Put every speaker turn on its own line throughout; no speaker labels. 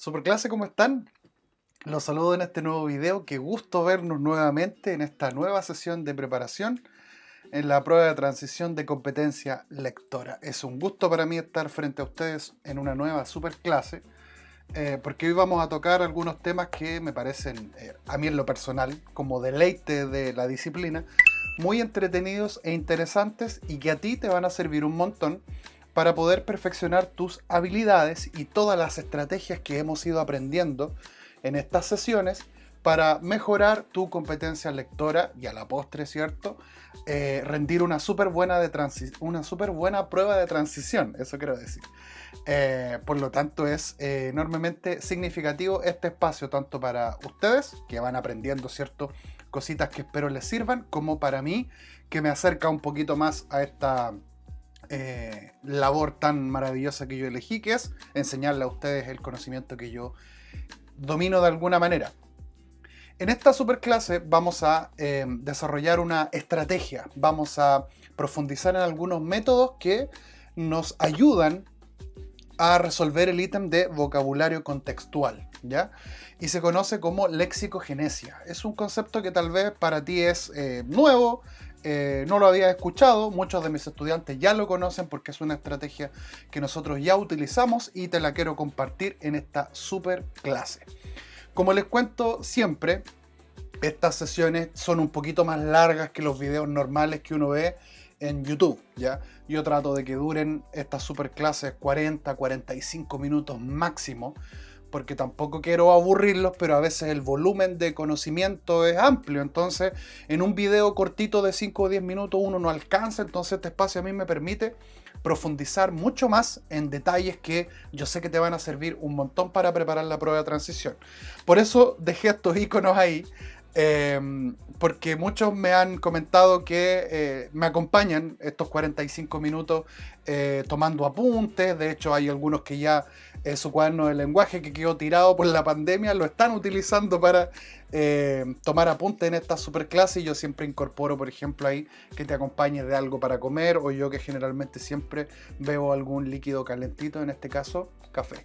Superclase, ¿cómo están? Los saludo en este nuevo video. Qué gusto vernos nuevamente en esta nueva sesión de preparación en la prueba de transición de competencia lectora. Es un gusto para mí estar frente a ustedes en una nueva superclase, porque hoy vamos a tocar algunos temas que me parecen, a mí en lo personal, como deleite de la disciplina, muy entretenidos e interesantes y que a ti te van a servir un montón para poder perfeccionar tus habilidades y todas las estrategias que hemos ido aprendiendo en estas sesiones para mejorar tu competencia lectora y a la postre, ¿cierto? Rendir una súper buena prueba de transición, eso quiero decir. Por lo tanto, es enormemente significativo este espacio, tanto para ustedes, que van aprendiendo, ¿cierto? Cositas que espero les sirvan, como para mí, que me acerca un poquito más a esta labor tan maravillosa que yo elegí, que es enseñarle a ustedes el conocimiento que yo domino de alguna manera. En esta superclase vamos a desarrollar una estrategia, vamos a profundizar en algunos métodos que nos ayudan a resolver el ítem de vocabulario contextual, ¿ya? Y se conoce como lexicogenesia. Es un concepto que tal vez para ti es nuevo, no lo había escuchado, muchos de mis estudiantes ya lo conocen porque es una estrategia que nosotros ya utilizamos y te la quiero compartir en esta super clase. Como les cuento siempre, estas sesiones son un poquito más largas que los videos normales que uno ve en YouTube, ¿ya? Yo trato de que duren estas super clases 40-45 minutos máximo, porque tampoco quiero aburrirlos, pero a veces el volumen de conocimiento es amplio, entonces en un video cortito de 5 o 10 minutos uno no alcanza, entonces este espacio a mí me permite profundizar mucho más en detalles que yo sé que te van a servir un montón para preparar la prueba de transición. Por eso dejé estos iconos ahí, porque muchos me han comentado que me acompañan estos 45 minutos tomando apuntes. De hecho hay algunos que ya su cuaderno de lenguaje que quedó tirado por la pandemia lo están utilizando para tomar apuntes en esta superclase, y yo siempre incorporo, por ejemplo, ahí que te acompañe de algo para comer, o yo que generalmente siempre bebo algún líquido calentito, en este caso café.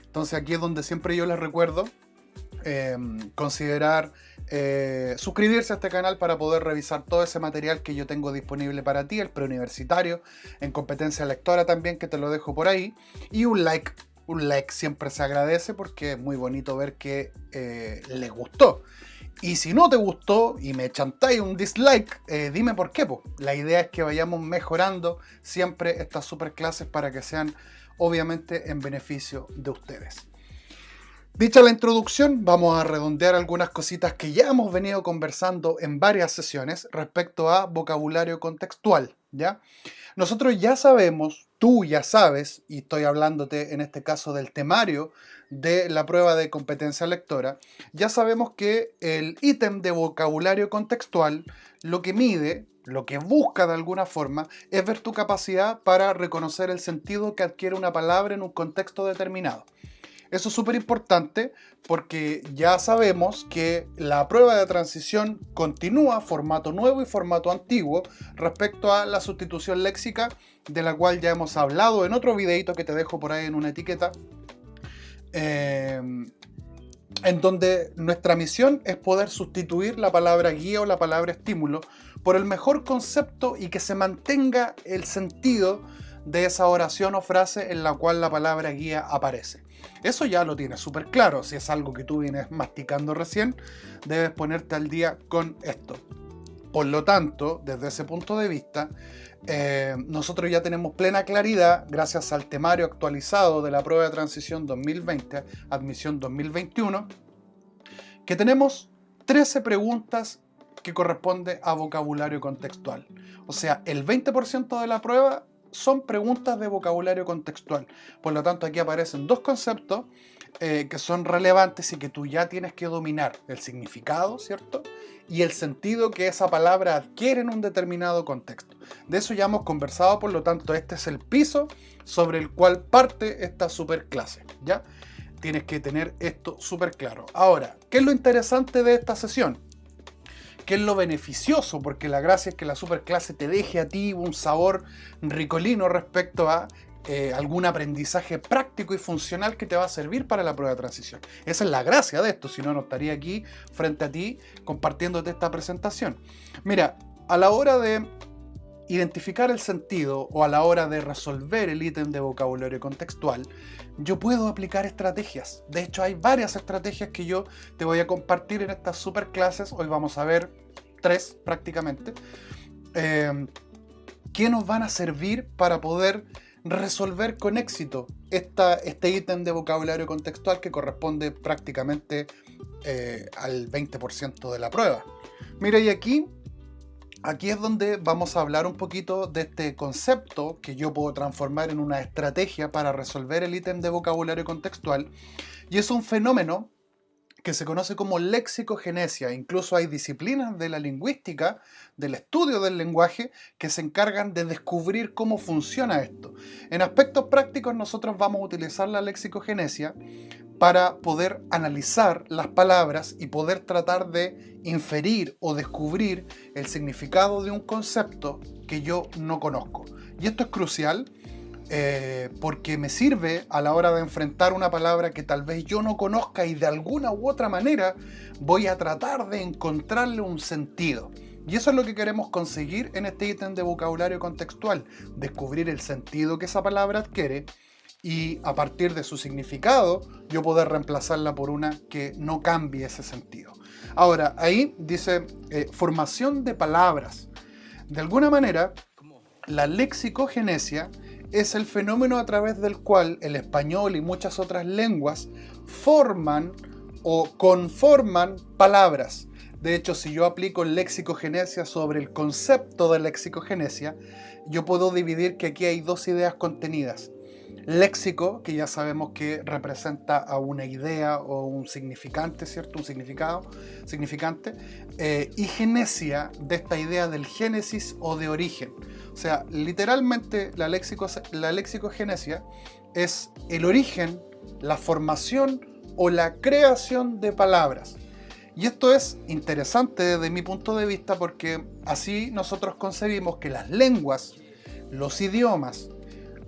Entonces aquí es donde siempre yo les recuerdo considerar suscribirse a este canal para poder revisar todo ese material que yo tengo disponible para ti, el preuniversitario en competencia lectora también, que te lo dejo por ahí, y un like siempre se agradece porque es muy bonito ver que les gustó. Y si no te gustó y me chantáis un dislike, dime por qué, po. La idea es que vayamos mejorando siempre estas super clases para que sean obviamente en beneficio de ustedes. Dicha la introducción, vamos a redondear algunas cositas que ya hemos venido conversando en varias sesiones respecto a vocabulario contextual, ¿ya? Nosotros ya sabemos, tú ya sabes, y estoy hablándote en este caso del temario de la prueba de competencia lectora, ya sabemos que el ítem de vocabulario contextual lo que mide, lo que busca de alguna forma, es ver tu capacidad para reconocer el sentido que adquiere una palabra en un contexto determinado. Eso es súper importante porque ya sabemos que la prueba de transición continúa formato nuevo y formato antiguo respecto a la sustitución léxica, de la cual ya hemos hablado en otro videito que te dejo por ahí en una etiqueta, en donde nuestra misión es poder sustituir la palabra guía o la palabra estímulo por el mejor concepto y que se mantenga el sentido de esa oración o frase en la cual la palabra guía aparece. Eso ya lo tienes súper claro. Si es algo que tú vienes masticando recién, debes ponerte al día con esto. Por lo tanto, desde ese punto de vista, nosotros ya tenemos plena claridad, gracias al temario actualizado de la prueba de transición 2020, admisión 2021, que tenemos 13 preguntas que corresponde a vocabulario contextual. O sea, el 20% de la prueba son preguntas de vocabulario contextual. Por lo tanto, aquí aparecen dos conceptos que son relevantes y que tú ya tienes que dominar: el significado, ¿cierto? Y el sentido que esa palabra adquiere en un determinado contexto. De eso ya hemos conversado, por lo tanto, este es el piso sobre el cual parte esta superclase, ¿ya? Tienes que tener esto súper claro. Ahora, ¿qué es lo interesante de esta sesión? ¿Qué es lo beneficioso? Porque la gracia es que la superclase te deje a ti un sabor ricolino respecto a algún aprendizaje práctico y funcional que te va a servir para la prueba de transición. Esa es la gracia de esto, si no, no estaría aquí frente a ti compartiéndote esta presentación. Mira, a la hora de identificar el sentido o a la hora de resolver el ítem de vocabulario contextual, yo puedo aplicar estrategias. De hecho, hay varias estrategias que yo te voy a compartir en estas super clases. Hoy vamos a ver 3 prácticamente, que nos van a servir para poder resolver con éxito este ítem de vocabulario contextual que corresponde prácticamente al 20% de la prueba. Mira, y aquí es donde vamos a hablar un poquito de este concepto que yo puedo transformar en una estrategia para resolver el ítem de vocabulario contextual, y es un fenómeno que se conoce como lexicogenesia. Incluso hay disciplinas de la lingüística, del estudio del lenguaje, que se encargan de descubrir cómo funciona esto. En aspectos prácticos nosotros vamos a utilizar la lexicogenesia para poder analizar las palabras y poder tratar de inferir o descubrir el significado de un concepto que yo no conozco. Y esto es crucial porque me sirve a la hora de enfrentar una palabra que tal vez yo no conozca y de alguna u otra manera voy a tratar de encontrarle un sentido. Y eso es lo que queremos conseguir en este ítem de vocabulario contextual, descubrir el sentido que esa palabra adquiere y a partir de su significado yo poder reemplazarla por una que no cambie ese sentido. Ahora, ahí dice formación de palabras. De alguna manera, la lexicogenesia es el fenómeno a través del cual el español y muchas otras lenguas forman o conforman palabras. De hecho, si yo aplico lexicogenesia sobre el concepto de lexicogenesia, yo puedo dividir que aquí hay 2 ideas contenidas. Léxico, que ya sabemos que representa a una idea o un significante, ¿cierto? Un significante. Y genesia, de esta idea del génesis o de origen. O sea, literalmente la lexicogenesia es el origen, la formación o la creación de palabras. Y esto es interesante desde mi punto de vista porque así nosotros concebimos que las lenguas, los idiomas,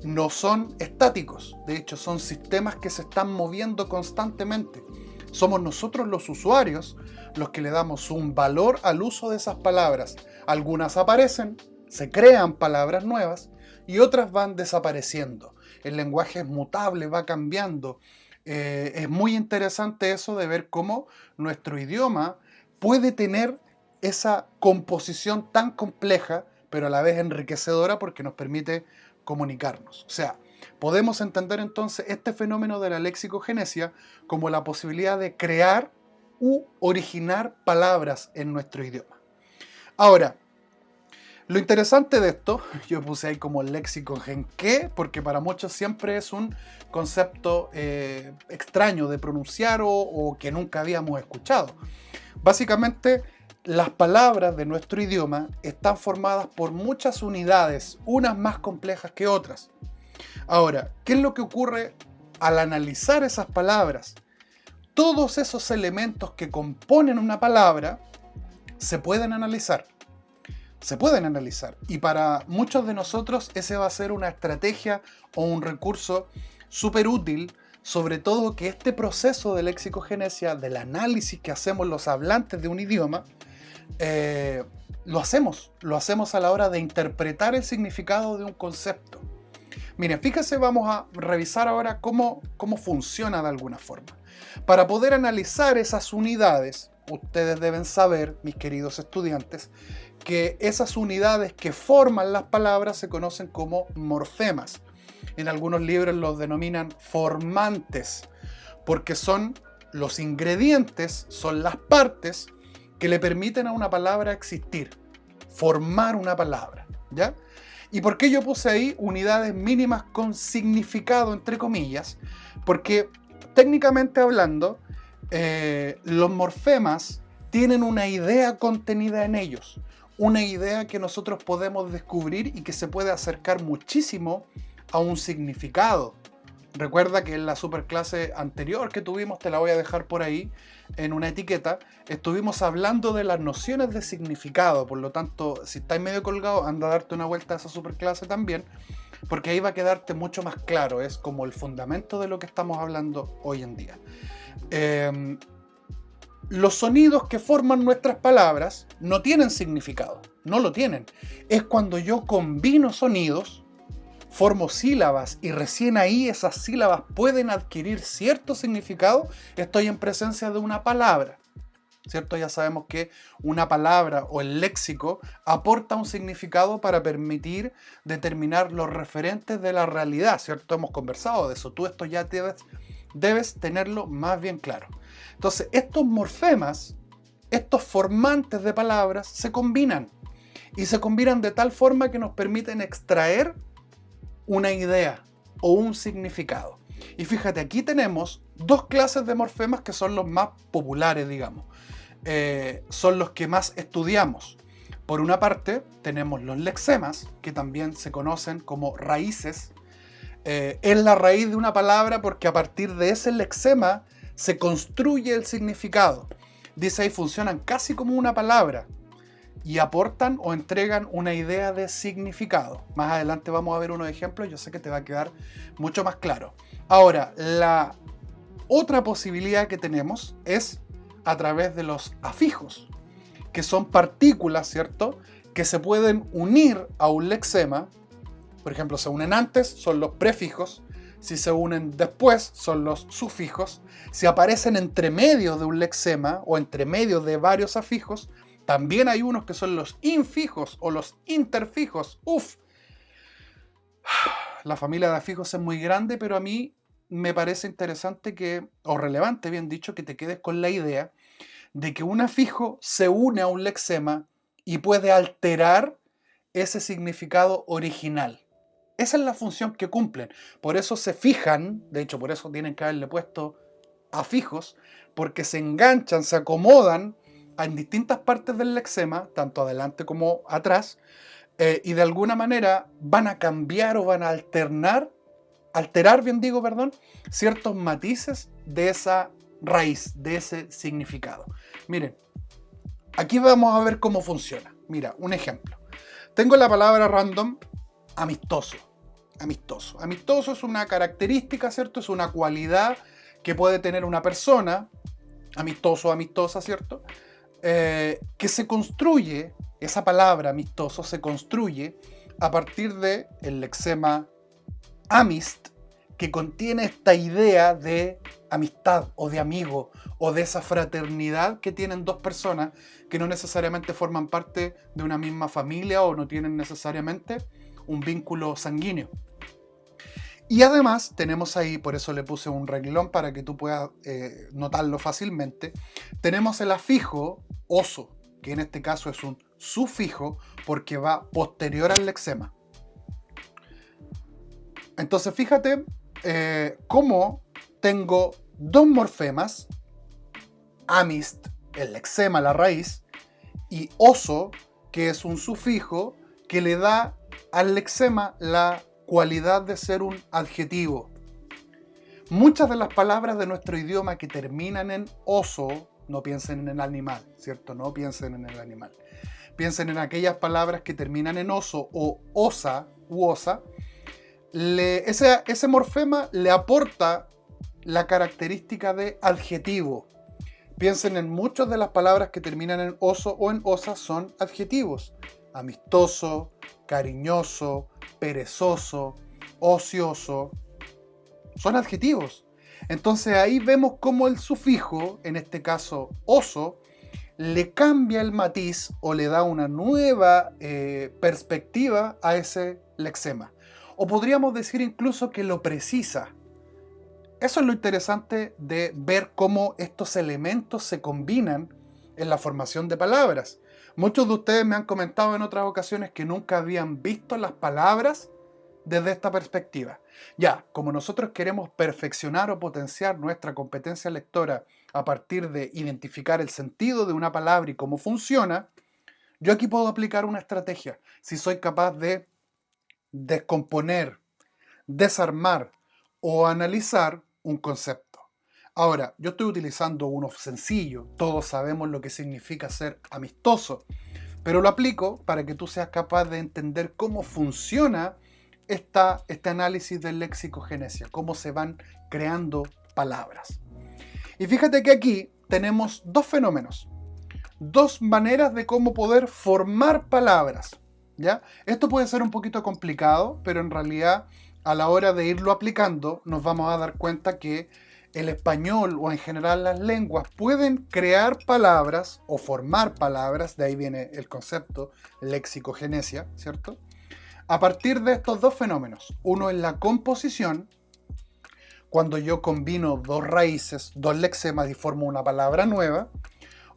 no son estáticos. De hecho, son sistemas que se están moviendo constantemente. Somos nosotros los usuarios los que le damos un valor al uso de esas palabras. Algunas aparecen, se crean palabras nuevas y otras van desapareciendo. El lenguaje es mutable, va cambiando. Es muy interesante eso de ver cómo nuestro idioma puede tener esa composición tan compleja, pero a la vez enriquecedora porque nos permite comunicarnos. O sea, podemos entender entonces este fenómeno de la lexicogenesia como la posibilidad de crear u originar palabras en nuestro idioma. Ahora, lo interesante de esto, yo puse ahí como lexicogen qué, porque para muchos siempre es un concepto extraño de pronunciar o que nunca habíamos escuchado. Básicamente, las palabras de nuestro idioma están formadas por muchas unidades, unas más complejas que otras. Ahora, ¿qué es lo que ocurre al analizar esas palabras? Todos esos elementos que componen una palabra se pueden analizar. Y para muchos de nosotros ese va a ser una estrategia o un recurso súper útil, sobre todo que este proceso de lexicogenesia, del análisis que hacemos los hablantes de un idioma, lo hacemos a la hora de interpretar el significado de un concepto. Miren, fíjense, vamos a revisar ahora cómo funciona de alguna forma. Para poder analizar esas unidades, ustedes deben saber, mis queridos estudiantes, que esas unidades que forman las palabras se conocen como morfemas. En algunos libros los denominan formantes, porque son los ingredientes, son las partes que le permiten a una palabra existir, formar una palabra, ¿ya? ¿Y por qué yo puse ahí unidades mínimas con significado, entre comillas? Porque técnicamente hablando, los morfemas tienen una idea contenida en ellos, una idea que nosotros podemos descubrir y que se puede acercar muchísimo a un significado. Recuerda que en la superclase anterior que tuvimos, te la voy a dejar por ahí en una etiqueta, estuvimos hablando de las nociones de significado. Por lo tanto, si estáis medio colgado, anda a darte una vuelta a esa superclase también, porque ahí va a quedarte mucho más claro. Es como el fundamento de lo que estamos hablando hoy en día. Los sonidos que forman nuestras palabras no tienen significado, no lo tienen. Es cuando yo combino sonidos, formo sílabas y recién ahí esas sílabas pueden adquirir cierto significado, estoy en presencia de una palabra, ¿cierto? Ya sabemos que una palabra o el léxico aporta un significado para permitir determinar los referentes de la realidad, ¿cierto? Hemos conversado de eso, tú esto ya debes tenerlo más bien claro. Entonces, estos morfemas, estos formantes de palabras, se combinan. Y se combinan de tal forma que nos permiten extraer una idea o un significado. Y fíjate, aquí tenemos dos clases de morfemas que son los más populares, digamos. Son los que más estudiamos. Por una parte, tenemos los lexemas, que también se conocen como raíces. Es la raíz de una palabra porque a partir de ese lexema se construye el significado. Dice ahí, funcionan casi como una palabra y aportan o entregan una idea de significado. Más adelante vamos a ver unos ejemplos, yo sé que te va a quedar mucho más claro. Ahora, la otra posibilidad que tenemos es a través de los afijos, que son partículas, ¿cierto?, que se pueden unir a un lexema. Por ejemplo, se unen antes, son los prefijos. Si se unen después, son los sufijos. Si aparecen entre medio de un lexema o entre medio de varios afijos, también hay unos que son los infijos o los interfijos. Uf, la familia de afijos es muy grande, pero a mí me parece interesante que, o relevante, bien dicho, que te quedes con la idea de que un afijo se une a un lexema y puede alterar ese significado original. Esa es la función que cumplen. Por eso se fijan, de hecho por eso tienen que haberle puesto afijos, porque se enganchan, se acomodan en distintas partes del lexema, tanto adelante como atrás, y de alguna manera van a cambiar o van a alterar, bien digo, perdón, ciertos matices de esa raíz, de ese significado. Miren, aquí vamos a ver cómo funciona. Mira, un ejemplo. Tengo la palabra random, amistoso. Amistoso. Amistoso es una característica, ¿cierto? Es una cualidad que puede tener una persona, amistoso o amistosa, ¿cierto? Que se construye, esa palabra amistoso se construye a partir de el lexema amist, que contiene esta idea de amistad o de amigo o de esa fraternidad que tienen dos personas que no necesariamente forman parte de una misma familia o no tienen necesariamente un vínculo sanguíneo. Y además tenemos ahí, por eso le puse un renglón para que tú puedas notarlo fácilmente, tenemos el afijo oso, que en este caso es un sufijo porque va posterior al lexema. Entonces fíjate cómo tengo dos morfemas, amist, el lexema, la raíz, y oso, que es un sufijo que le da al lexema la cualidad de ser un adjetivo. Muchas de las palabras de nuestro idioma que terminan en oso, no piensen en el animal, ¿cierto? No piensen en el animal. Piensen en aquellas palabras que terminan en oso o osa u osa. Ese morfema le aporta la característica de adjetivo. Piensen en muchas de las palabras que terminan en oso o en osa son adjetivos. Amistoso, cariñoso, perezoso, ocioso. Son adjetivos. Entonces ahí vemos cómo el sufijo, en este caso oso, le cambia el matiz o le da una nueva perspectiva a ese lexema. O podríamos decir incluso que lo precisa. Eso es lo interesante de ver cómo estos elementos se combinan en la formación de palabras. Muchos de ustedes me han comentado en otras ocasiones que nunca habían visto las palabras desde esta perspectiva. Ya, como nosotros queremos perfeccionar o potenciar nuestra competencia lectora a partir de identificar el sentido de una palabra y cómo funciona, yo aquí puedo aplicar una estrategia. Si soy capaz de descomponer, desarmar o analizar un concepto. Ahora, yo estoy utilizando uno sencillo, todos sabemos lo que significa ser amistoso, pero lo aplico para que tú seas capaz de entender cómo funciona este análisis del léxico-genesia, cómo se van creando palabras. Y fíjate que aquí tenemos dos fenómenos, dos maneras de cómo poder formar palabras, ¿ya? Esto puede ser un poquito complicado, pero en realidad a la hora de irlo aplicando nos vamos a dar cuenta que el español o en general las lenguas pueden crear palabras o formar palabras, de ahí viene el concepto léxico-genesia, ¿cierto? A partir de estos dos fenómenos. Uno es la composición, cuando yo combino dos raíces, dos lexemas y formo una palabra nueva,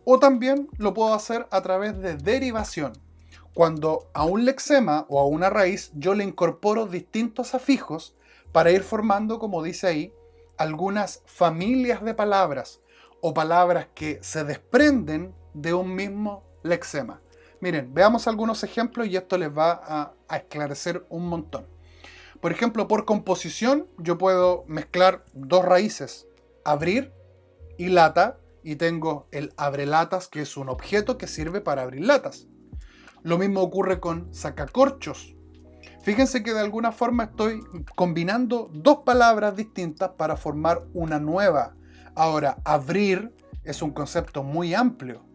o también lo puedo hacer a través de derivación, cuando a un lexema o a una raíz yo le incorporo distintos afijos para ir formando, como dice ahí, algunas familias de palabras o palabras que se desprenden de un mismo lexema. Miren, veamos algunos ejemplos y esto les va a esclarecer un montón. Por ejemplo, por composición yo puedo mezclar dos raíces, abrir y lata, y tengo el abrelatas, que es un objeto que sirve para abrir latas. Lo mismo ocurre con sacacorchos. Fíjense que de alguna forma estoy combinando dos palabras distintas para formar una nueva. Ahora, abrir es un concepto muy amplio.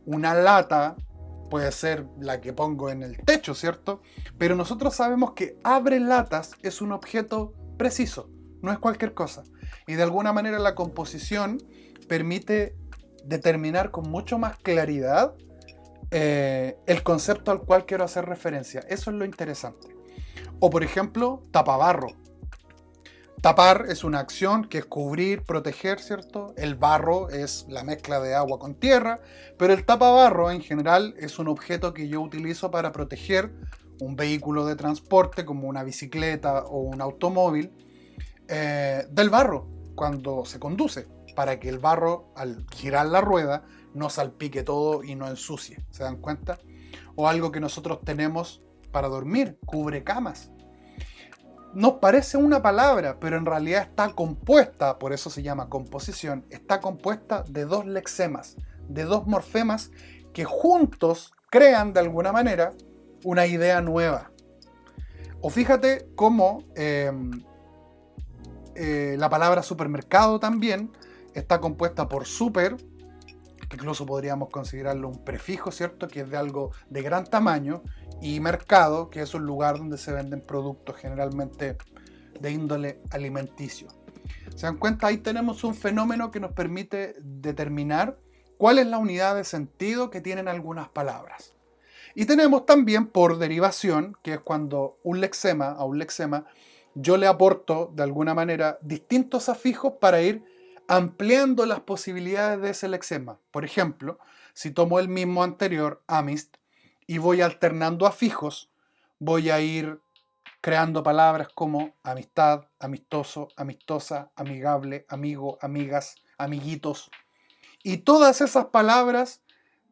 Una lata puede ser la que pongo en el techo, ¿cierto? Pero nosotros sabemos que abre latas es un objeto preciso, no es cualquier cosa. Y de alguna manera la composición permite determinar con mucho más claridad el concepto al cual quiero hacer referencia. Eso es lo interesante. O por ejemplo, tapabarro. Tapar es una acción que es cubrir, proteger, ¿cierto? El barro es la mezcla de agua con tierra, pero el tapabarro en general es un objeto que yo utilizo para proteger un vehículo de transporte como una bicicleta o un automóvil del barro cuando se conduce, para que el barro al girar la rueda no salpique todo y no ensucie. ¿Se dan cuenta? O algo que nosotros tenemos para dormir, cubrecamas. Nos parece una palabra, pero en realidad está compuesta, por eso se llama composición, está compuesta de dos lexemas, de dos morfemas que juntos crean de alguna manera una idea nueva. O fíjate cómo la palabra supermercado también está compuesta por super, que incluso podríamos considerarlo un prefijo, ¿cierto? Que es de algo de gran tamaño, y mercado, que es un lugar donde se venden productos generalmente de índole alimenticio. ¿Se dan cuenta? Ahí tenemos un fenómeno que nos permite determinar cuál es la unidad de sentido que tienen algunas palabras. Y tenemos también por derivación, que es cuando a un lexema yo le aporto de alguna manera distintos afijos para ir ampliando las posibilidades de ese lexema. Por ejemplo, si tomo el mismo anterior, amist, y voy alternando afijos, voy a ir creando palabras como amistad, amistoso, amistosa, amigable, amigo, amigas, amiguitos. Y todas esas palabras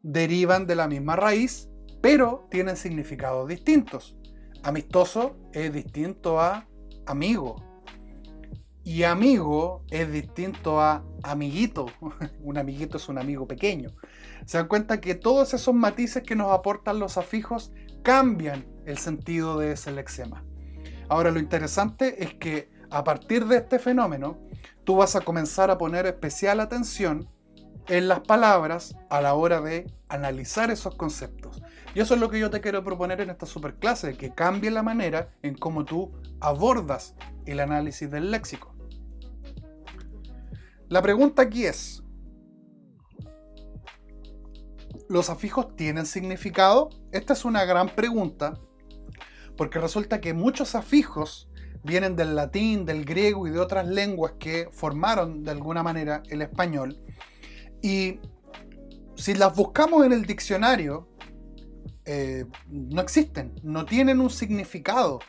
derivan de la misma raíz, pero tienen significados distintos. Amistoso es distinto a amigo. Y amigo es distinto a amiguito. Un amiguito es un amigo pequeño. Se dan cuenta que todos esos matices que nos aportan los afijos cambian el sentido de ese lexema. Ahora, lo interesante es que a partir de este fenómeno, tú vas a comenzar a poner especial atención en las palabras a la hora de analizar esos conceptos. Y eso es lo que yo te quiero proponer en esta superclase, que cambie la manera en cómo tú abordas el análisis del léxico. La pregunta aquí es, ¿los afijos tienen significado? Esta es una gran pregunta, porque resulta que muchos afijos vienen del latín, del griego y de otras lenguas que formaron de alguna manera el español. Y si las buscamos en el diccionario, no existen, no tienen un significado,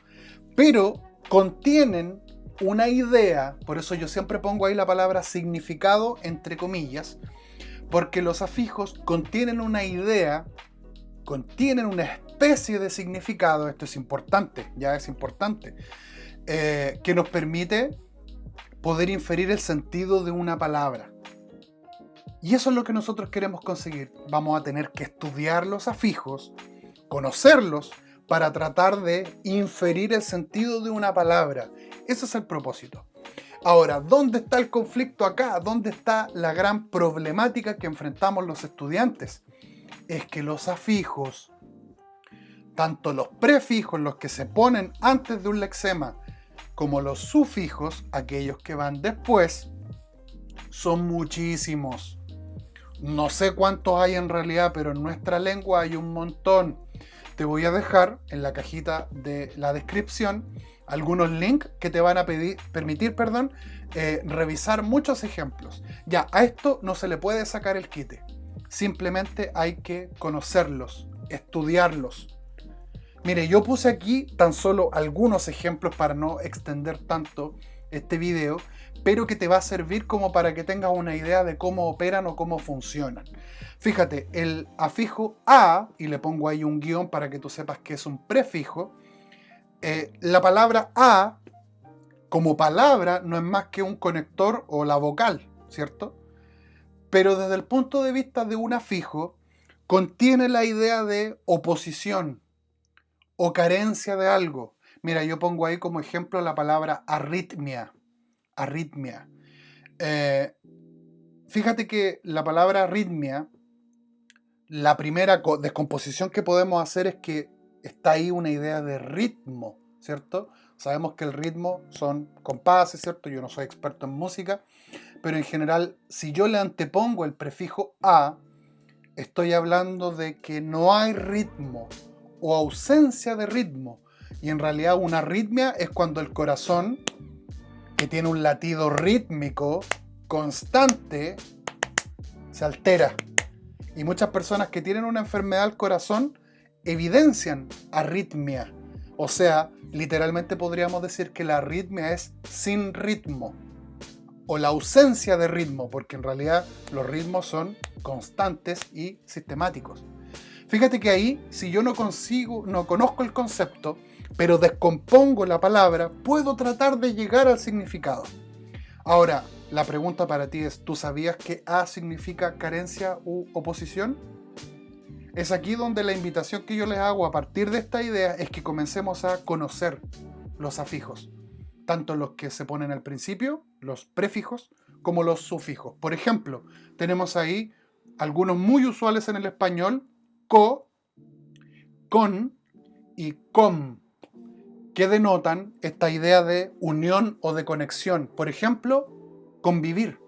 pero contienen una idea. Por eso yo siempre pongo ahí la palabra significado entre comillas, porque los afijos contienen una idea, contienen una especie de significado. Esto es importante, ya es importante, que nos permite poder inferir el sentido de una palabra. Y eso es lo que nosotros queremos conseguir. Vamos a tener que estudiar los afijos, conocerlos, para tratar de inferir el sentido de una palabra. Ese es el propósito. Ahora, ¿dónde está el conflicto acá? ¿Dónde está la gran problemática que enfrentamos los estudiantes? Es que los afijos, tanto los prefijos, los que se ponen antes de un lexema, como los sufijos, aquellos que van después, son muchísimos. No sé cuántos hay en realidad, pero en nuestra lengua hay un montón. Te voy a dejar en la cajita de la descripción algunos links que te van a permitir revisar muchos ejemplos. Ya, a esto no se le puede sacar el quite. Simplemente hay que conocerlos, estudiarlos. Mire, yo puse aquí tan solo algunos ejemplos para no extender tanto este video, pero que te va a servir como para que tengas una idea de cómo operan o cómo funcionan. Fíjate, el afijo a, y le pongo ahí un guión para que tú sepas que es un prefijo, la palabra a, como palabra, no es más que un conector o la vocal, ¿cierto? Pero desde el punto de vista de un afijo, contiene la idea de oposición o carencia de algo. Mira, yo pongo ahí como ejemplo la palabra arritmia. Arritmia. Fíjate que la palabra arritmia, la primera descomposición que podemos hacer es que está ahí una idea de ritmo, ¿cierto? Sabemos que el ritmo son compases, ¿cierto? Yo no soy experto en música, pero en general, si yo le antepongo el prefijo a, estoy hablando de que no hay ritmo o ausencia de ritmo. Y en realidad una arritmia es cuando el corazón, que tiene un latido rítmico constante, se altera. Y muchas personas que tienen una enfermedad al corazón evidencian arritmia. O sea, literalmente podríamos decir que la arritmia es sin ritmo o la ausencia de ritmo, porque en realidad los ritmos son constantes y sistemáticos. Fíjate que ahí, si yo no conozco el concepto, pero descompongo la palabra, puedo tratar de llegar al significado. Ahora, la pregunta para ti es, ¿tú sabías que a significa carencia u oposición? Es aquí donde la invitación que yo les hago a partir de esta idea es que comencemos a conocer los afijos, tanto los que se ponen al principio, los prefijos, como los sufijos. Por ejemplo, tenemos ahí algunos muy usuales en el español, co, con y com, que denotan esta idea de unión o de conexión. Por ejemplo, convivir.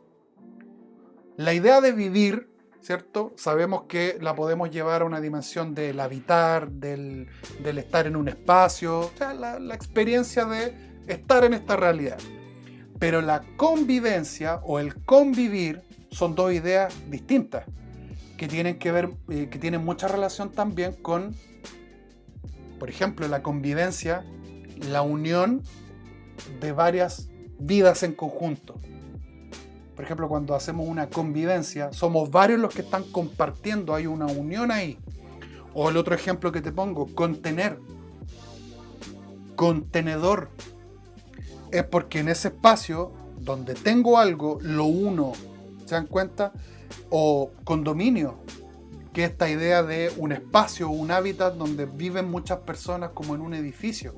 La idea de vivir, ¿cierto? Sabemos que la podemos llevar a una dimensión del habitar, del estar en un espacio, o sea, la experiencia de estar en esta realidad. Pero la convivencia o el convivir son dos ideas distintas que tienen que ver, que tienen mucha relación también con, por ejemplo, la convivencia, la unión de varias vidas en conjunto. Por ejemplo, cuando hacemos una convivencia, somos varios los que están compartiendo, hay una unión ahí. O el otro ejemplo que te pongo, contener. Contenedor. Es porque en ese espacio donde tengo algo, lo uno. ¿Se dan cuenta? O condominio, que es esta idea de un espacio, un hábitat donde viven muchas personas como en un edificio.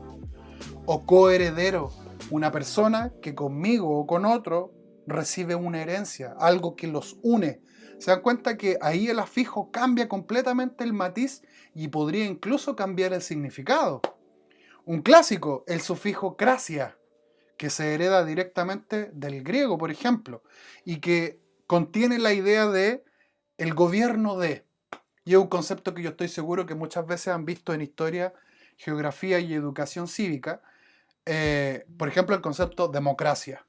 O coheredero, una persona que conmigo o con otro recibe una herencia, algo que los une. Se dan cuenta que ahí el afijo cambia completamente el matiz y podría incluso cambiar el significado. Un clásico, el sufijo krasia, que se hereda directamente del griego, por ejemplo, y que contiene la idea de el gobierno de, y es un concepto que yo estoy seguro que muchas veces han visto en historia, geografía y educación cívica. Por ejemplo, el concepto democracia,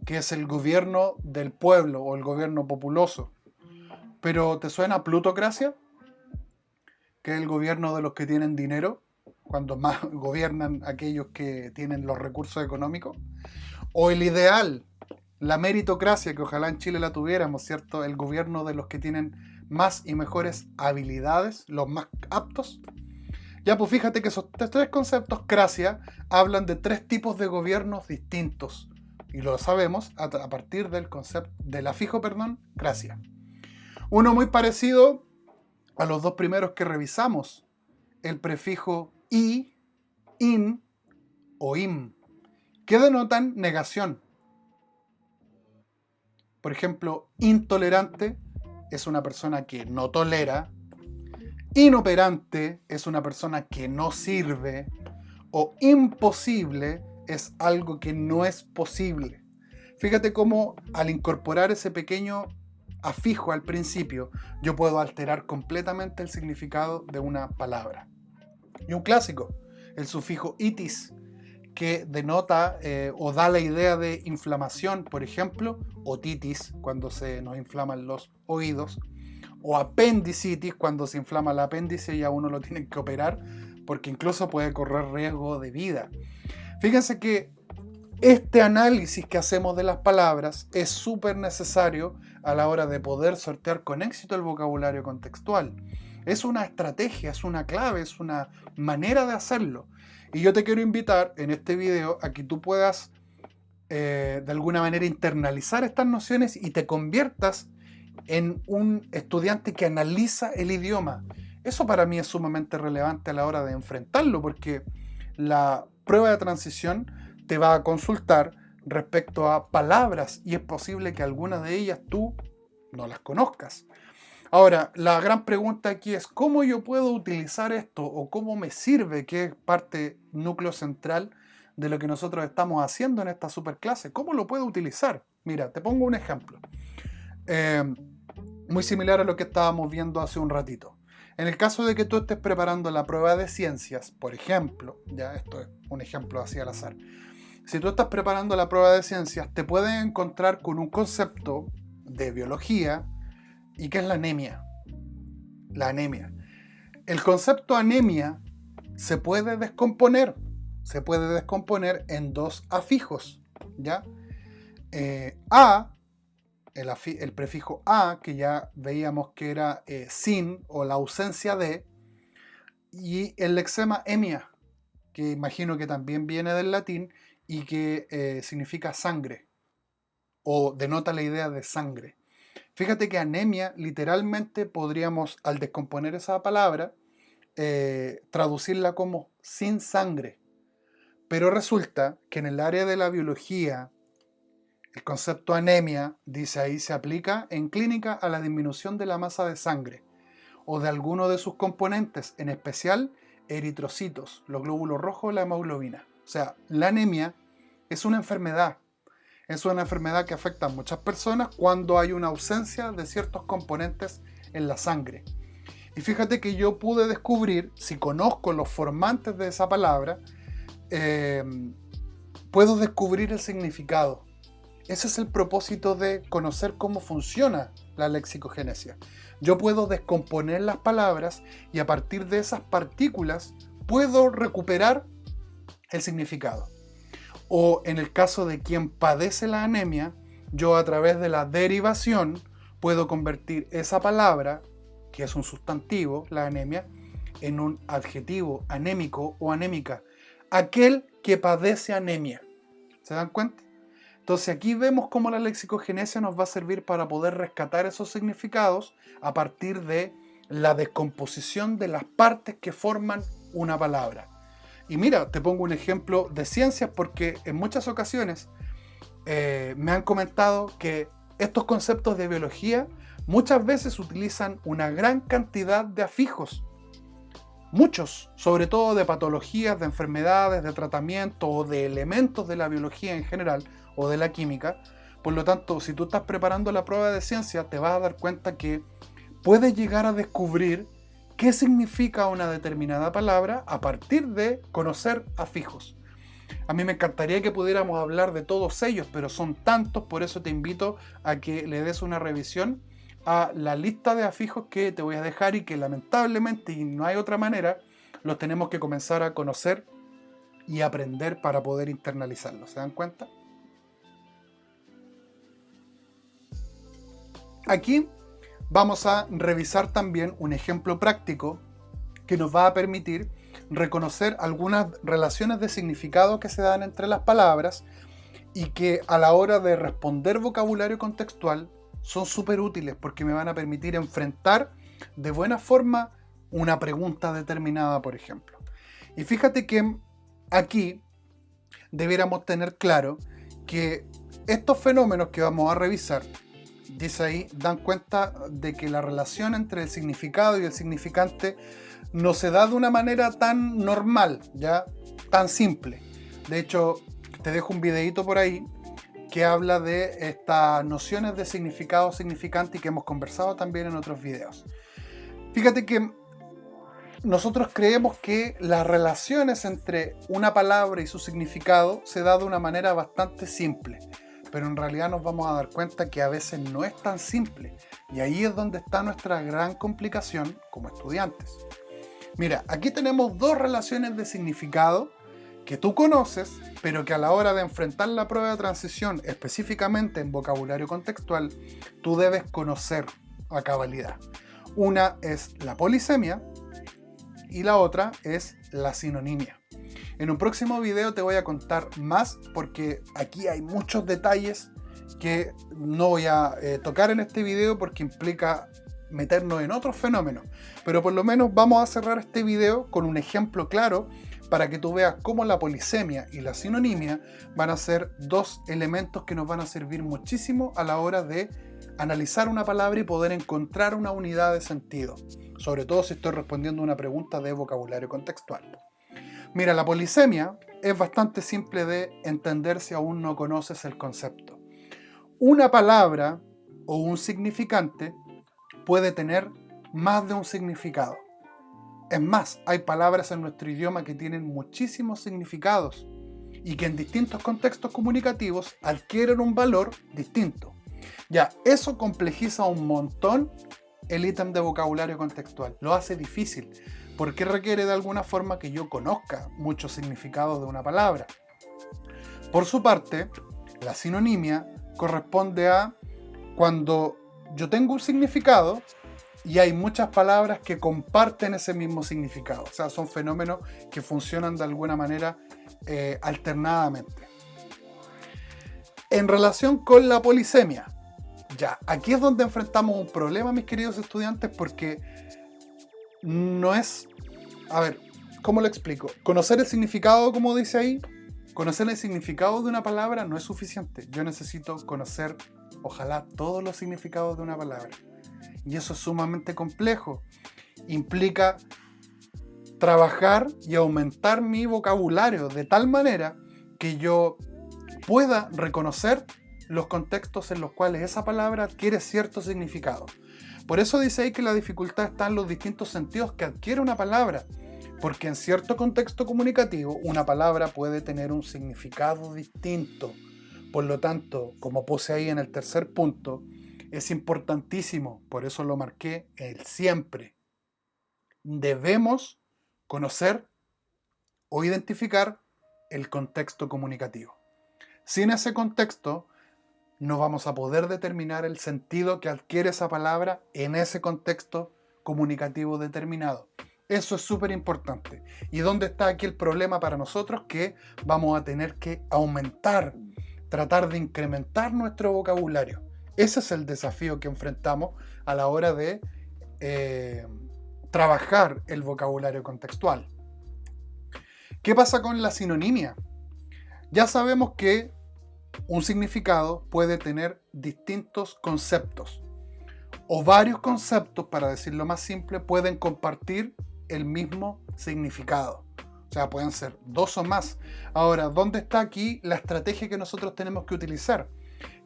que es el gobierno del pueblo o el gobierno populoso. Pero ¿te suena plutocracia? Que es el gobierno de los que tienen dinero, cuando más gobiernan aquellos que tienen los recursos económicos. O el ideal, la meritocracia, que ojalá en Chile la tuviéramos, ¿cierto? El gobierno de los que tienen más y mejores habilidades, los más aptos. Ya, pues fíjate que esos tres conceptos, cracia, hablan de tres tipos de gobiernos distintos. y lo sabemos a partir del concepto del afijo, gracia. Uno muy parecido a los dos primeros que revisamos, el prefijo i, in o im, que denotan negación. Por ejemplo, intolerante es una persona que no tolera, inoperante es una persona que no sirve, o imposible es algo que no es posible. Fíjate cómo al incorporar ese pequeño afijo al principio, yo puedo alterar completamente el significado de una palabra. Y un clásico, el sufijo itis, que denota o da la idea de inflamación, por ejemplo, otitis, cuando se nos inflaman los oídos, o apendicitis, cuando se inflama el apéndice y a uno lo tienen que operar, porque incluso puede correr riesgo de vida. Fíjense que este análisis que hacemos de las palabras es súper necesario a la hora de poder sortear con éxito el vocabulario contextual. Es una estrategia, es una clave, es una manera de hacerlo. Y yo te quiero invitar en este video a que tú puedas de alguna manera internalizar estas nociones y te conviertas en un estudiante que analiza el idioma. Eso para mí es sumamente relevante a la hora de enfrentarlo, porque la prueba de transición te va a consultar respecto a palabras y es posible que algunas de ellas tú no las conozcas. Ahora, la gran pregunta aquí es ¿cómo yo puedo utilizar esto o cómo me sirve, que es parte núcleo central de lo que nosotros estamos haciendo en esta superclase? ¿Cómo lo puedo utilizar? Mira, te pongo un ejemplo. Muy similar a lo que estábamos viendo hace un ratito. En el caso de que tú estés preparando la prueba de ciencias, por ejemplo, ya esto es un ejemplo así al azar. Si tú estás preparando la prueba de ciencias, te puedes encontrar con un concepto de biología y que es la anemia. La anemia. El concepto anemia se puede descomponer en dos afijos, ¿ya? El prefijo a, que ya veíamos que era sin o la ausencia de, y el lexema emia, que imagino que también viene del latín y que significa sangre o denota la idea de sangre. Fíjate que anemia literalmente podríamos, al descomponer esa palabra, traducirla como sin sangre. Pero resulta que en el área de la biología, el concepto anemia, dice ahí, se aplica en clínica a la disminución de la masa de sangre o de alguno de sus componentes, en especial eritrocitos, los glóbulos rojos, la hemoglobina. O sea, la anemia es una enfermedad. Es una enfermedad que afecta a muchas personas cuando hay una ausencia de ciertos componentes en la sangre. Y fíjate que yo pude descubrir, si conozco los formantes de esa palabra, puedo descubrir el significado. Ese es el propósito de conocer cómo funciona la lexicogenesia. Yo puedo descomponer las palabras y a partir de esas partículas puedo recuperar el significado. O en el caso de quien padece la anemia, yo a través de la derivación puedo convertir esa palabra, que es un sustantivo, la anemia, en un adjetivo, anémico o anémica. Aquel que padece anemia. ¿Se dan cuenta? Entonces aquí vemos cómo la lexicogenesia nos va a servir para poder rescatar esos significados a partir de la descomposición de las partes que forman una palabra. Y mira, te pongo un ejemplo de ciencias porque en muchas ocasiones me han comentado que estos conceptos de biología muchas veces utilizan una gran cantidad de afijos. Muchos, sobre todo de patologías, de enfermedades, de tratamiento o de elementos de la biología en general o de la química. Por lo tanto, si tú estás preparando la prueba de ciencia, te vas a dar cuenta que puedes llegar a descubrir qué significa una determinada palabra a partir de conocer afijos. A mí me encantaría que pudiéramos hablar de todos ellos, pero son tantos, por eso te invito a que le des una revisión a la lista de afijos que te voy a dejar y que lamentablemente, y no hay otra manera, los tenemos que comenzar a conocer y aprender para poder internalizarlos. ¿Se dan cuenta? Aquí vamos a revisar también un ejemplo práctico que nos va a permitir reconocer algunas relaciones de significado que se dan entre las palabras y que a la hora de responder vocabulario contextual son súper útiles porque me van a permitir enfrentar de buena forma una pregunta determinada, por ejemplo. Y fíjate que aquí debiéramos tener claro que estos fenómenos que vamos a revisar, dice ahí, dan cuenta de que la relación entre el significado y el significante no se da de una manera tan normal, ya tan simple. De hecho, te dejo un videito por ahí que habla de estas nociones de significado, significante y que hemos conversado también en otros videos. Fíjate que nosotros creemos que las relaciones entre una palabra y su significado se da de una manera bastante simple, pero en realidad nos vamos a dar cuenta que a veces no es tan simple, y ahí es donde está nuestra gran complicación como estudiantes. Mira, aquí tenemos dos relaciones de significado que tú conoces, pero que a la hora de enfrentar la prueba de transición, específicamente en vocabulario contextual, tú debes conocer a cabalidad. Una es la polisemia y la otra es la sinonimia. En un próximo video te voy a contar más porque aquí hay muchos detalles que no voy a tocar en este video porque implica meternos en otros fenómenos. Pero por lo menos vamos a cerrar este video con un ejemplo claro para que tú veas cómo la polisemia y la sinonimia van a ser dos elementos que nos van a servir muchísimo a la hora de analizar una palabra y poder encontrar una unidad de sentido. Sobre todo si estoy respondiendo a una pregunta de vocabulario contextual. Mira, la polisemia es bastante simple de entender si aún no conoces el concepto. Una palabra o un significante puede tener más de un significado. Es más, hay palabras en nuestro idioma que tienen muchísimos significados y que en distintos contextos comunicativos adquieren un valor distinto. Ya, eso complejiza un montón el ítem de vocabulario contextual. Lo hace difícil, porque requiere de alguna forma que yo conozca muchos significados de una palabra. Por su parte, la sinonimia corresponde a cuando yo tengo un significado y hay muchas palabras que comparten ese mismo significado. O sea, son fenómenos que funcionan de alguna manera alternadamente. En relación con la polisemia, ya, aquí es donde enfrentamos un problema, mis queridos estudiantes, porque no es... A ver, ¿cómo lo explico? Conocer el significado, como dice ahí, conocer el significado de una palabra no es suficiente. Yo necesito conocer, ojalá, todos los significados de una palabra. Y eso es sumamente complejo. Implica trabajar y aumentar mi vocabulario de tal manera que yo pueda reconocer los contextos en los cuales esa palabra adquiere cierto significado. Por eso dice ahí que la dificultad está en los distintos sentidos que adquiere una palabra, porque en cierto contexto comunicativo una palabra puede tener un significado distinto. Por lo tanto, como puse ahí en el tercer punto, es importantísimo, por eso lo marqué, el siempre. Debemos conocer o identificar el contexto comunicativo. Sin ese contexto, no vamos a poder determinar el sentido que adquiere esa palabra en ese contexto comunicativo determinado. Eso es súper importante. ¿Y dónde está aquí el problema para nosotros? Que vamos a tener que aumentar, tratar de incrementar nuestro vocabulario. Ese es el desafío que enfrentamos a la hora de trabajar el vocabulario contextual. ¿Qué pasa con la sinonimia? Ya sabemos que un significado puede tener distintos conceptos o varios conceptos, para decirlo más simple, pueden compartir el mismo significado. O sea, pueden ser dos o más. Ahora, ¿dónde está aquí la estrategia que nosotros tenemos que utilizar?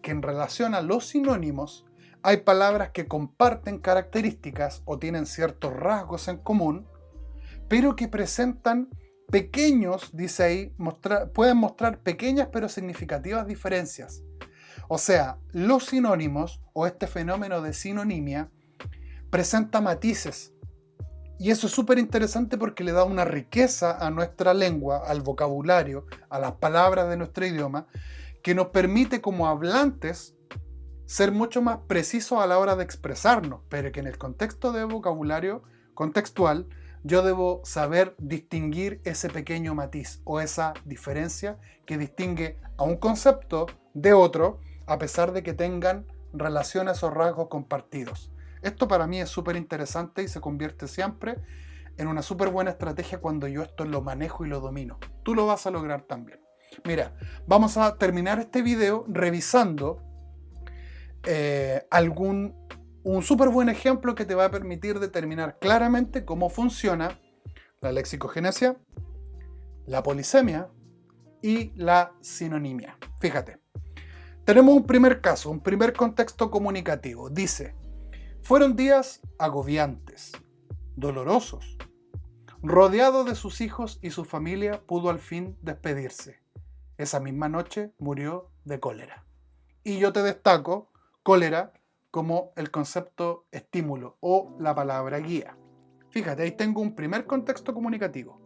Que en relación a los sinónimos, hay palabras que comparten características o tienen ciertos rasgos en común, pero que presentan pequeños, dice ahí, pueden mostrar pequeñas pero significativas diferencias. O sea, los sinónimos o este fenómeno de sinonimia presenta matices. Y eso es súper interesante porque le da una riqueza a nuestra lengua, al vocabulario, a las palabras de nuestro idioma, que nos permite como hablantes ser mucho más precisos a la hora de expresarnos, pero que en el contexto de vocabulario contextual yo debo saber distinguir ese pequeño matiz o esa diferencia que distingue a un concepto de otro, a pesar de que tengan relaciones o rasgos compartidos. Esto para mí es súper interesante y se convierte siempre en una súper buena estrategia cuando yo esto lo manejo y lo domino. Tú lo vas a lograr también. Mira, vamos a terminar este video revisando un súper buen ejemplo que te va a permitir determinar claramente cómo funciona la lexicogenesia, la polisemia y la sinonimia. Fíjate, tenemos un primer caso, un primer contexto comunicativo. Dice, fueron días agobiantes, dolorosos. Rodeado de sus hijos y su familia, pudo al fin despedirse. Esa misma noche murió de cólera. Y yo te destaco cólera como el concepto estímulo o la palabra guía. Fíjate, ahí tengo un primer contexto comunicativo.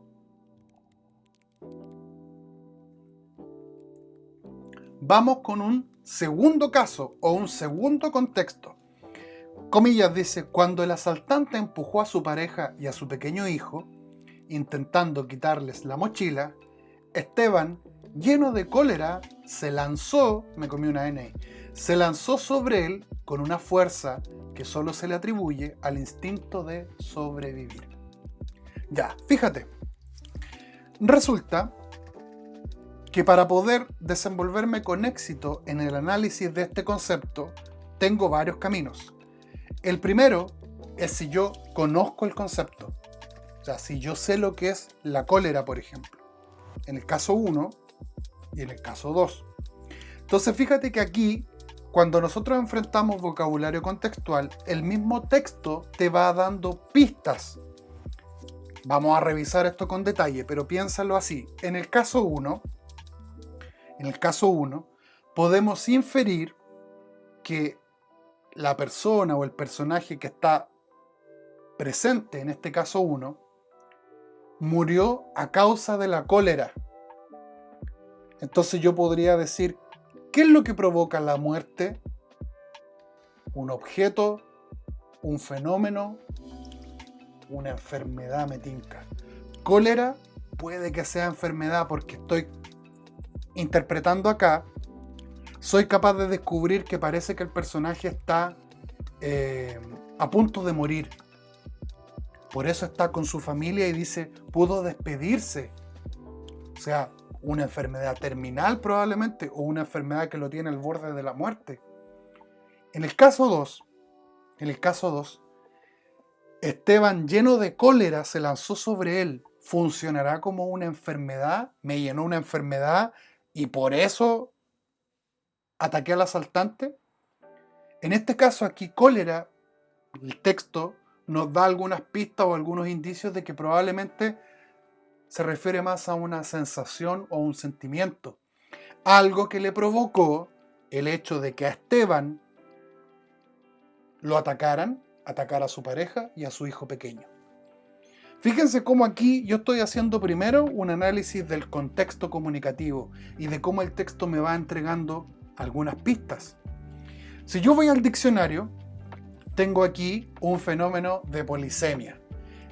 Vamos con un segundo caso o un segundo contexto. Comillas dice, cuando el asaltante empujó a su pareja y a su pequeño hijo, intentando quitarles la mochila, Esteban, lleno de cólera, se lanzó, me comí una N, se lanzó sobre él con una fuerza que solo se le atribuye al instinto de sobrevivir. Ya, fíjate, resulta que para poder desenvolverme con éxito en el análisis de este concepto, tengo varios caminos. El primero es si yo conozco el concepto. O sea, si yo sé lo que es la cólera, por ejemplo, en el caso 1 y en el caso 2. Entonces fíjate que aquí, cuando nosotros enfrentamos vocabulario contextual, el mismo texto te va dando pistas. Vamos a revisar esto con detalle, pero piénsalo así. En el caso 1, podemos inferir que la persona o el personaje que está presente en este caso 1 murió a causa de la cólera. Entonces yo podría decir, ¿qué es lo que provoca la muerte? ¿Un objeto? ¿Un fenómeno? ¿Una enfermedad? Me tinca. Cólera puede que sea enfermedad porque estoy interpretando acá. Soy capaz de descubrir que parece que el personaje está a punto de morir. Por eso está con su familia y dice, pudo despedirse. O sea, una enfermedad terminal probablemente, o una enfermedad que lo tiene al borde de la muerte. En el caso 2, Esteban, lleno de cólera, se lanzó sobre él. ¿Funcionará como una enfermedad? ¿Me llenó una enfermedad y por eso ataqué al asaltante? En este caso aquí, cólera, el texto nos da algunas pistas o algunos indicios de que probablemente se refiere más a una sensación o un sentimiento. Algo que le provocó el hecho de que a Esteban lo atacara a su pareja y a su hijo pequeño. Fíjense cómo aquí yo estoy haciendo primero un análisis del contexto comunicativo y de cómo el texto me va entregando algunas pistas. Si yo voy al diccionario, tengo aquí un fenómeno de polisemia.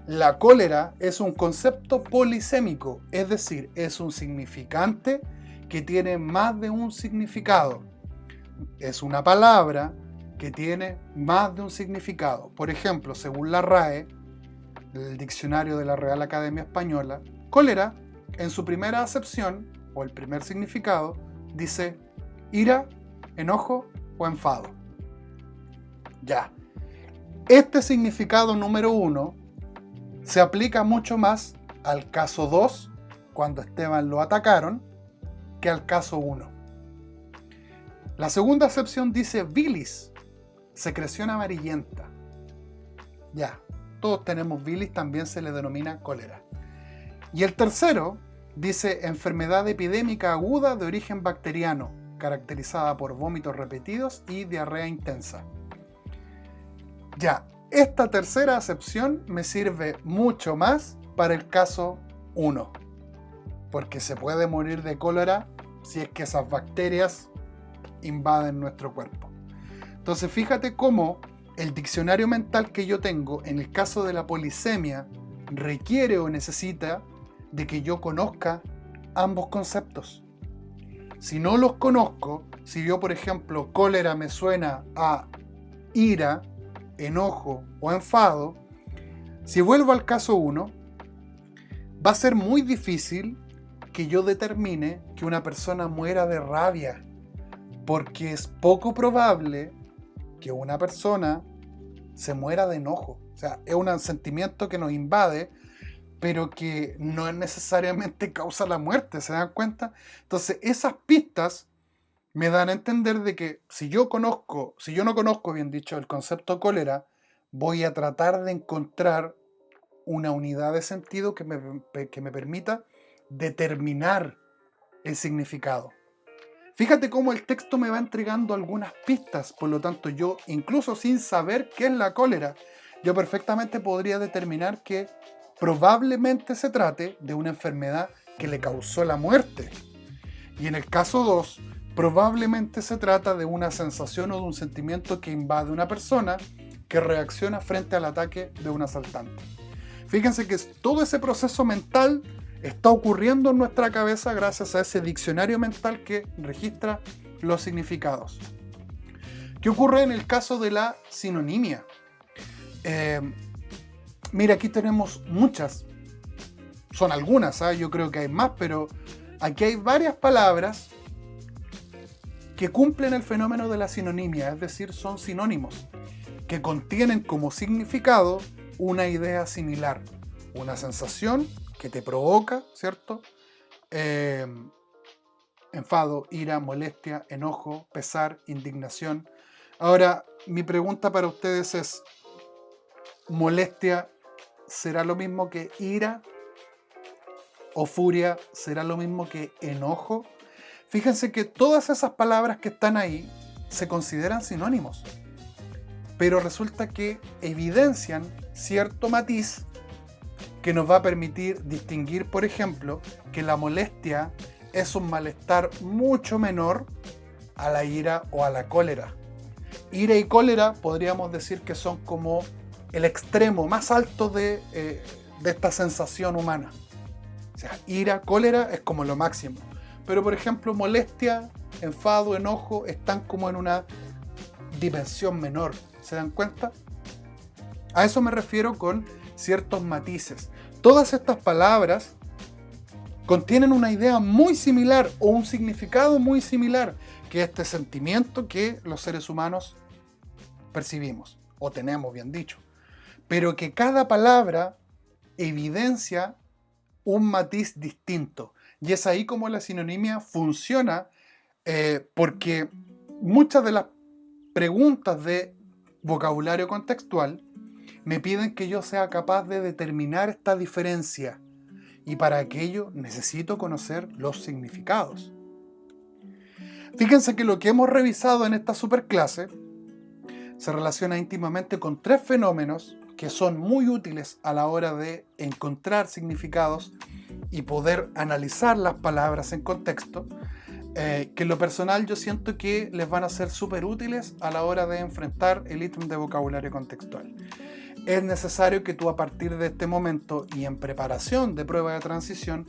La cólera es un concepto polisémico, es decir, es un significante que tiene más de un significado. Es una palabra que tiene más de un significado. Por ejemplo, según la RAE, el diccionario de la Real Academia Española, cólera, en su primera acepción, o el primer significado, dice ira, enojo o enfado. Ya. Este significado número 1 se aplica mucho más al caso 2, cuando Esteban lo atacaron, que al caso 1. La segunda acepción dice bilis, secreción amarillenta. Ya, todos tenemos bilis, también se le denomina cólera. Y el tercero dice enfermedad epidémica aguda de origen bacteriano, caracterizada por vómitos repetidos y diarrea intensa. Ya, esta tercera acepción me sirve mucho más para el caso 1, porque se puede morir de cólera si es que esas bacterias invaden nuestro cuerpo. Entonces fíjate cómo el diccionario mental que yo tengo en el caso de la polisemia requiere o necesita de que yo conozca ambos conceptos. Si no los conozco, si yo, por ejemplo, cólera me suena a ira, enojo o enfado, si vuelvo al caso 1, va a ser muy difícil que yo determine que una persona muera de rabia, porque es poco probable que una persona se muera de enojo. O sea, es un sentimiento que nos invade, pero que no necesariamente causa la muerte, ¿se dan cuenta? Entonces, esas pistas me dan a entender de que si yo no conozco, bien dicho, el concepto cólera, voy a tratar de encontrar una unidad de sentido que me permita determinar el significado. Fíjate cómo el texto me va entregando algunas pistas, por lo tanto yo, incluso sin saber qué es la cólera, yo perfectamente podría determinar que probablemente se trate de una enfermedad que le causó la muerte. Y en el caso 2, probablemente se trata de una sensación o de un sentimiento que invade una persona que reacciona frente al ataque de un asaltante. Fíjense que todo ese proceso mental está ocurriendo en nuestra cabeza gracias a ese diccionario mental que registra los significados. ¿Qué ocurre en el caso de la sinonimia? Mira, aquí tenemos muchas. Son algunas, yo creo que hay más, pero aquí hay varias palabras que cumplen el fenómeno de la sinonimia, es decir, son sinónimos, que contienen como significado una idea similar, una sensación que te provoca, ¿cierto? Enfado, ira, molestia, enojo, pesar, indignación. Ahora, mi pregunta para ustedes es, ¿molestia será lo mismo que ira? ¿O furia será lo mismo que enojo? Fíjense que todas esas palabras que están ahí se consideran sinónimos, pero resulta que evidencian cierto matiz que nos va a permitir distinguir, por ejemplo, que la molestia es un malestar mucho menor a la ira o a la cólera. Ira y cólera podríamos decir que son como el extremo más alto de esta sensación humana. O sea, ira, cólera es como lo máximo. Pero, por ejemplo, molestia, enfado, enojo están como en una dimensión menor. ¿Se dan cuenta? A eso me refiero con ciertos matices. Todas estas palabras contienen una idea muy similar o un significado muy similar que este sentimiento que los seres humanos percibimos, o tenemos, bien dicho. Pero que cada palabra evidencia un matiz distinto. Y es ahí como la sinonimia funciona, porque muchas de las preguntas de vocabulario contextual me piden que yo sea capaz de determinar esta diferencia. Y para aquello necesito conocer los significados. Fíjense que lo que hemos revisado en esta superclase se relaciona íntimamente con tres fenómenos que son muy útiles a la hora de encontrar significados y poder analizar las palabras en contexto, que en lo personal yo siento que les van a ser súper útiles a la hora de enfrentar el ítem de vocabulario contextual. Es necesario que tú a partir de este momento y en preparación de prueba de transición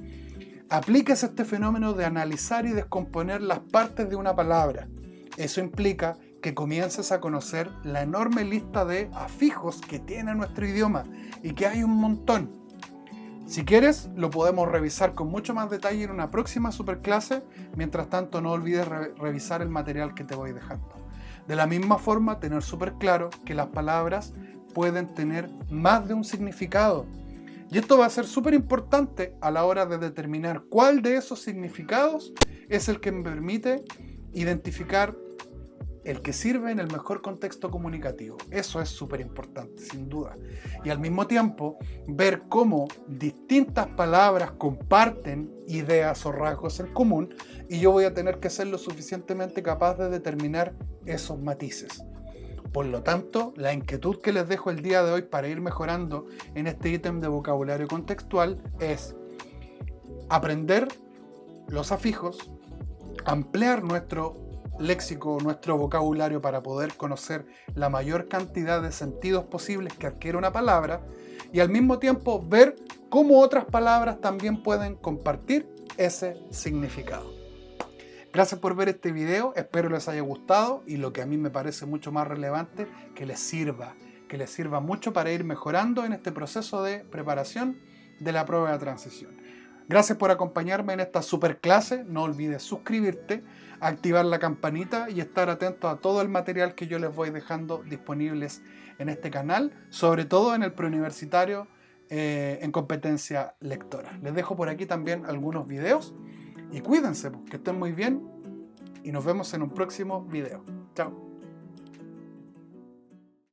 apliques este fenómeno de analizar y descomponer las partes de una palabra. Eso implica que comiences a conocer la enorme lista de afijos que tiene nuestro idioma y que hay un montón. Si quieres, lo podemos revisar con mucho más detalle en una próxima superclase. Mientras tanto, no olvides revisar el material que te voy dejando. De la misma forma, tener súper claro que las palabras pueden tener más de un significado. Y esto va a ser súper importante a la hora de determinar cuál de esos significados es el que me permite identificar el que sirve en el mejor contexto comunicativo. Eso es súper importante, sin duda. Y al mismo tiempo, ver cómo distintas palabras comparten ideas o rasgos en común, y yo voy a tener que ser lo suficientemente capaz de determinar esos matices. Por lo tanto, la inquietud que les dejo el día de hoy para ir mejorando en este ítem de vocabulario contextual es aprender los afijos, ampliar nuestro léxico, nuestro vocabulario para poder conocer la mayor cantidad de sentidos posibles que adquiere una palabra y al mismo tiempo ver cómo otras palabras también pueden compartir ese significado. Gracias por ver este video, espero les haya gustado y lo que a mí me parece mucho más relevante, que les sirva mucho para ir mejorando en este proceso de preparación de la prueba de transición. Gracias por acompañarme en esta super clase, no olvides suscribirte, activar la campanita y estar atento a todo el material que yo les voy dejando disponibles en este canal, sobre todo en el preuniversitario en competencia lectora. Les dejo por aquí también algunos videos y cuídense, que estén muy bien y nos vemos en un próximo video. Chao.